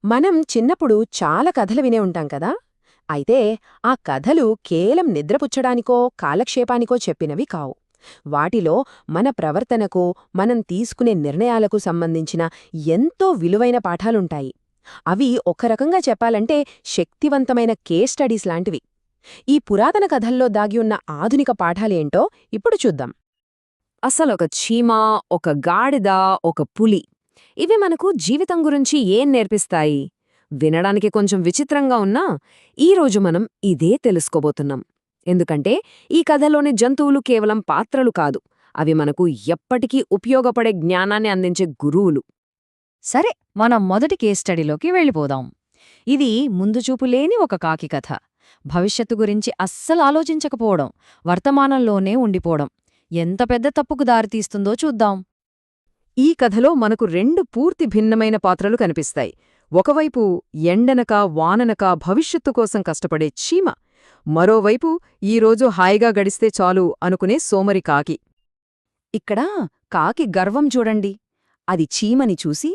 మనం చిన్నప్పుడు చాలా కథలు వినే ఉంటాం కదా. అయితే ఆ కథలు కేవలం నిద్రపుచ్చడానికో కాలక్షేపానికో చెప్పినవి కావు. వాటిలో మన ప్రవర్తనకు, మనం తీసుకునే నిర్ణయాలకు సంబంధించిన ఎంతో విలువైన పాఠాలుంటాయి. అవి ఒక రకంగా చెప్పాలంటే శక్తివంతమైన కేస్ స్టడీస్ లాంటివి. ఈ పురాతన కథల్లో దాగి ఉన్న ఆధునిక పాఠాలేంటో ఇప్పుడు చూద్దాం. అసలొక చీమ, ఒక గాడిద, ఒక పులి ఇవి మనకు జీవితం గురించి ఏం నేర్పిస్తాయి? వినడానికి కొంచెం విచిత్రంగా ఉన్నా ఈరోజు మనం ఇదే తెలుసుకోబోతున్నాం. ఎందుకంటే ఈ కథలోని జంతువులు కేవలం పాత్రలు కాదు, అవి మనకు ఎప్పటికీ ఉపయోగపడే జ్ఞానాన్ని అందించే గురువులు. సరే, మనం మొదటి కేస్ స్టడీలోకి వెళ్ళిపోదాం. ఇది ముందుచూపు లేని ఒక కాకి కథ. భవిష్యత్తు గురించి అస్సలు ఆలోచించకపోవడం, వర్తమానంలోనే ఉండిపోవడం ఎంత పెద్ద తప్పుకు దారితీస్తుందో చూద్దాం. ఈ కథలో మనకు రెండు పూర్తి భిన్నమైన పాత్రలు కనిపిస్తాయి. ఒకవైపు ఎండనక వాననక భవిష్యత్తు కోసం కష్టపడే చీమ, మరోవైపు ఈరోజు హాయిగా గడిస్తే చాలు అనుకునే సోమరి కాకి. ఇక్కడ కాకి గర్వం చూడండి. అది చీమని చూసి,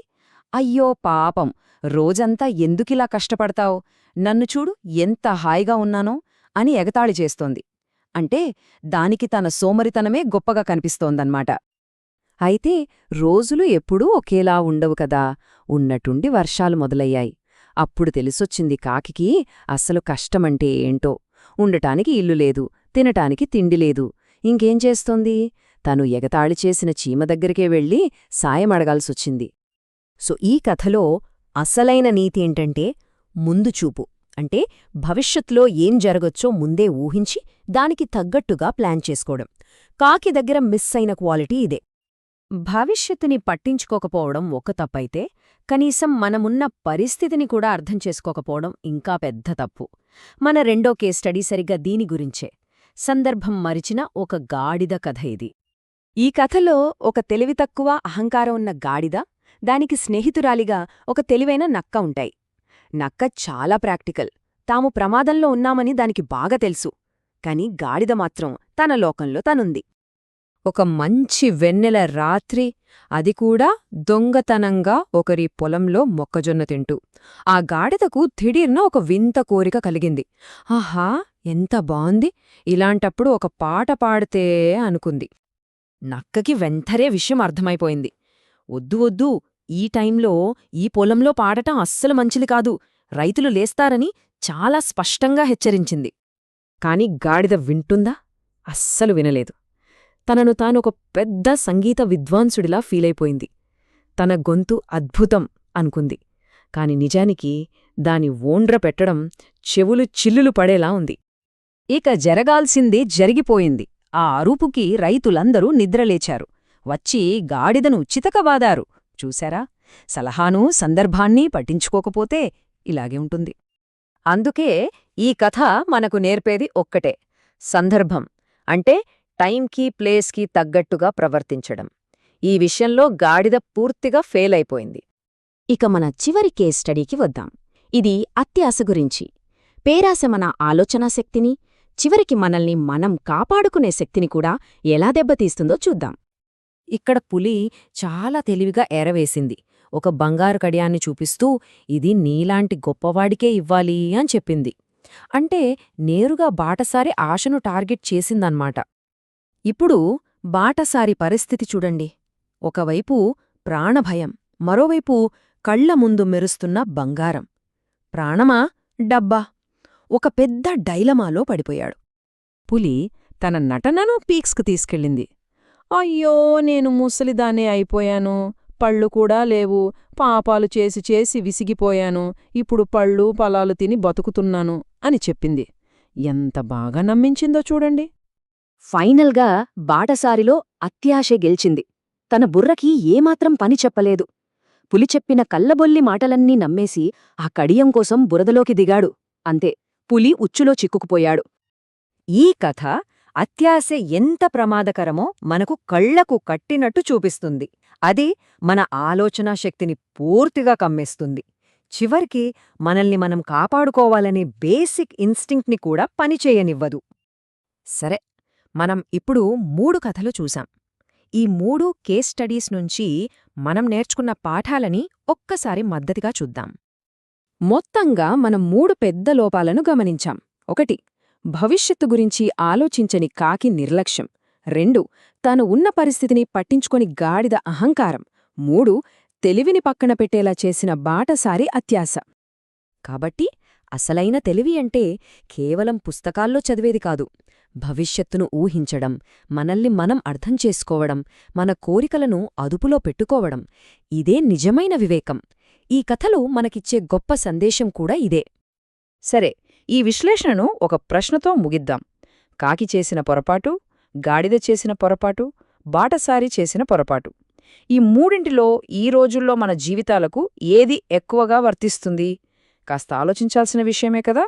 అయ్యో పాపం, రోజంతా ఎందుకిలా కష్టపడతావు, నన్ను చూడు ఎంత హాయిగా ఉన్నానో అని ఎగతాళి చేస్తోంది. అంటే దానికి తన సోమరితనమే గొప్పగా కనిపిస్తోందన్నమాట. అయితే రోజులు ఎప్పుడూ ఒకేలా ఉండవు కదా. ఉన్నట్టుండి వర్షాలు మొదలయ్యాయి. అప్పుడు తెలిసొచ్చింది కాకికి అస్సలు కష్టమంటే ఏంటో. ఉండటానికి ఇల్లు లేదు, తినటానికి తిండి లేదు. ఇంకేం చేస్తోంది? తను ఎగతాళి చేసిన చీమ దగ్గరికే వెళ్ళి సాయం అడగాల్సొచ్చింది. సో ఈ కథలో అసలైన నీతి ఏంటంటే ముందు చూపు. అంటే భవిష్యత్తులో ఏం జరగొచ్చో ముందే ఊహించి దానికి తగ్గట్టుగా ప్లాన్ చేసుకోవడం. కాకి దగ్గర మిస్ అయిన క్వాలిటీ ఇదే. భవిష్యత్తుని పట్టించుకోకపోవడం ఒక తప్పైతే, కనీసం మనమున్న పరిస్థితిని కూడా అర్థం చేసుకోకపోవడం ఇంకా పెద్ద తప్పు. మన రెండో కేస్ స్టడీ సరిగ్గా దీని గురించే. సందర్భం మరిచిన ఒక గాడిద కథ ఇది. ఈ కథలో ఒక తెలివితక్కువ అహంకారం ఉన్న గాడిద, దానికి స్నేహితురాలిగా ఒక తెలివైన నక్క ఉంటాయి. నక్క చాలా ప్రాక్టికల్. తాము ప్రమాదంలో ఉన్నామని దానికి బాగా తెలుసు. కాని గాడిద మాత్రం తన లోకంలో తనుంది. ఒక మంచి వెన్నెల రాత్రి, అది కూడా దొంగతనంగా ఒకరి పొలంలో మొక్కజొన్న తింటూ, ఆ గాడిదకు ధిడీర్న ఒక వింత కోరిక కలిగింది. ఆహా, ఎంత బావుంది, ఇలాంటప్పుడు ఒక పాట పాడితే అనుకుంది. నక్కకి వెంటనే విషయం అర్థమైపోయింది. వద్దు వద్దు, ఈ టైంలో ఈ పొలంలో పాడటం అస్సలు మంచిది కాదు, రైతులు లేస్తారని చాలా స్పష్టంగా హెచ్చరించింది. కాని గాడిద వింటుందా? అస్సలు వినలేదు. తనను తానొక పెద్ద సంగీత విద్వాంసుడిలా ఫీలైపోయింది. తన గొంతు అద్భుతం అనుకుంది. కాని నిజానికి దాని ఓండ్ర పెట్టడం చెవులు చిల్లులు పడేలా ఉంది. ఇక జరగాల్సిందే జరిగిపోయింది. ఆ అరుపుకి రైతులందరూ నిద్రలేచారు. వచ్చి గాడిదను చితకబాదారు. చూశారా? సలహానూ సందర్భాన్నీ పట్టించుకోకపోతే ఇలాగే ఉంటుంది. అందుకే ఈ కథ మనకు నేర్పేది ఒక్కటే: సందర్భం అంటే టైంకి ప్లేస్కి తగ్గట్టుగా ప్రవర్తించడం. ఈ విషయంలో గాడిద పూర్తిగా ఫెయిల్ అయిపోయింది. ఇక మన చివరి కేస్ స్టడీకి వద్దాం. ఇది అత్యాశ గురించి. పేరాశ మన ఆలోచనా శక్తిని, చివరికి మనల్ని మనం కాపాడుకునే శక్తిని కూడా ఎలా దెబ్బతీస్తుందో చూద్దాం. ఇక్కడ పులి చాలా తెలివిగా ఎరవేసింది. ఒక బంగారు కడియాన్ని చూపిస్తూ, ఇది నీలాంటి గొప్పవాడికే ఇవ్వాలి అని చెప్పింది. అంటే నేరుగా బాటసారి ఆశను టార్గెట్ చేసిందన్నమాట. ఇప్పుడు బాటసారి పరిస్థితి చూడండి. ఒకవైపు ప్రాణభయం, మరోవైపు కళ్ల ముందు మెరుస్తున్న బంగారం. ప్రాణమా, డబ్బా? ఒక పెద్ద డైలమాలో పడిపోయాడు. పులి తన నటనను పీక్స్కు తీసుకెళ్ళింది. అయ్యో, నేను ముసలిదానే అయిపోయాను, పళ్ళు కూడా లేవు, పాపాలు చేసి చేసి విసిగిపోయాను, ఇప్పుడు పళ్ళు ఫలాలు తిని బతుకుతున్నాను అని చెప్పింది. ఎంత బాగా నమ్మించిందో చూడండి. ఫైనల్గా బాటసారిలో అత్యాశే గెలిచింది. తన బుర్రకి ఏమాత్రం పని చెప్పలేదు. పులి చెప్పిన కల్లబొల్లి మాటలన్నీ నమ్మేసి ఆ కడియం కోసం బురదలోకి దిగాడు. అంతే, పులి ఉచ్చులో చిక్కుకుపోయాడు. ఈ కథ అత్యాశ ఎంత ప్రమాదకరమో మనకు కళ్లకు కట్టినట్టు చూపిస్తుంది. అది మన ఆలోచనా శక్తిని పూర్తిగా కమ్మేస్తుంది. చివరికి మనల్ని మనం కాపాడుకోవాలనే బేసిక్ ఇన్స్టింక్ట్ని కూడా పనిచేయనివ్వదు. సరే, మనం ఇప్పుడు 3 కథలు చూసాం. ఈ 3 కేస్ స్టడీస్ నుంచి మనం నేర్చుకున్న పాఠాలని ఒక్కసారి మద్దతుగా చూద్దాం. మొత్తంగా మనం 3 పెద్ద లోపాలను గమనించాం. 1. భవిష్యత్తు గురించి ఆలోచించని కాకి నిర్లక్ష్యం. 2. తాను ఉన్న పరిస్థితిని పట్టించుకొని గాడిద అహంకారం. 3. తెలివిని పక్కన పెట్టేలా చేసిన బాటసారి అత్యాశ. కాబట్టి అసలైన తెలివి అంటే కేవలం పుస్తకాల్లో చదివేది కాదు. భవిష్యత్తును ఊహించడం, మనల్ని మనం అర్థం చేసుకోవడం, మన కోరికలను అదుపులో పెట్టుకోవడం. ఇదే నిజమైన వివేకం. ఈ కథలు మనకిచ్చే గొప్ప సందేశం కూడా ఇదే. సరే, ఈ విశ్లేషణను ఒక ప్రశ్నతో ముగిద్దాం. కాకి చేసిన పొరపాటు, గాడిద చేసిన పొరపాటు, బాటసారి చేసిన పొరపాటు. ఈ మూడింటిలో ఈ రోజుల్లో మన జీవితాలకు ఏది ఎక్కువగా వర్తిస్తుంది? కాస్త ఆలోచించాల్సిన విషయమే కదా.